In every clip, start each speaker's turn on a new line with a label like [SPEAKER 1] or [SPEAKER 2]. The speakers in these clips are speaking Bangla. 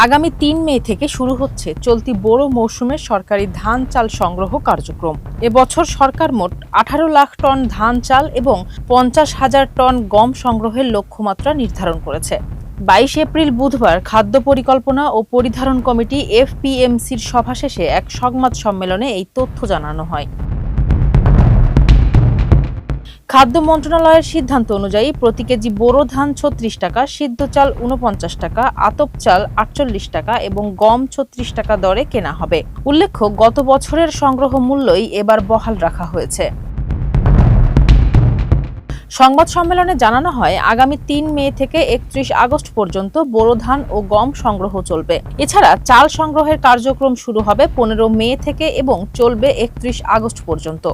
[SPEAKER 1] আগামী ৩ মে থেকে শুরু হচ্ছে চলতি বোরো মৌসুমের সরকারি ধান চাল সংগ্রহ কার্যক্রম। এবছর সরকার মোট ১৮ লাখ টন ধান চাল এবং ৫০,০০০ টন গম সংগ্রহের লক্ষ্যমাত্রা নির্ধারণ করেছে। ২২ এপ্রিল বুধবার খাদ্য পরিকল্পনা ও পরিধারণ কমিটি এফপিএমসির সভা শেষে এক সংবাদ সম্মেলনে এই তথ্য জানানো হয়। খাদ্য মন্ত্রণালয়ের সিদ্ধান্ত অনুযায়ী প্রতি কেজি বোরো ধান ৩৬ টাকা, সিদ্ধ চাল ৪৯ টাকা, আতপ চাল ৪৮ টাকা এবং গম ৩৬ টাকা দরে কেনা হবে। উল্লেখ্য, গত বছরের সংগ্রহ মূল্যই এবার বহাল রাখা হয়েছে। সংবাদ সম্মেলনে জানানো হয়, আগামী ৩ মে থেকে ৩১ আগস্ট পর্যন্ত বোরো ধান ও গম সংগ্রহ চলবে। এছাড়া চাল সংগ্রহের কার্যক্রম শুরু হবে ১৫ মে থেকে এবং চলবে ৩১ আগস্ট পর্যন্ত।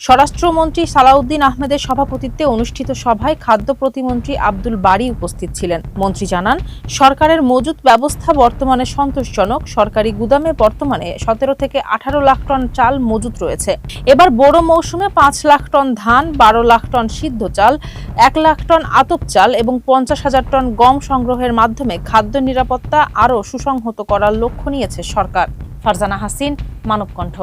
[SPEAKER 1] স্বরাষ্ট্রমন্ত্রী সালাউদ্দিন আহমেদের সভাপতিত্বে অনুষ্ঠিত সভায় খাদ্য প্রতিমন্ত্রী আব্দুল বারী উপস্থিত ছিলেন। মন্ত্রী জানান, সরকারের মজুত ব্যবস্থা বর্তমানে সন্তোষজনক। সরকারি গুদামে বর্তমানে ১৭ থেকে ১৮ লাখ টন চাল মজুত রয়েছে। এবার বোরো মৌসুমে ৫ লাখ টন ধান, ১২ লাখ টন সিদ্ধ চাল, ১ লাখ টন আতপ চাল এবং ৫০,০০০ টন গম সংগ্রহের মাধ্যমে খাদ্য নিরাপত্তা আরও সুসংহত করার লক্ষ্য নিয়েছে সরকার। ফারজানা হাসিন, মানবকণ্ঠ।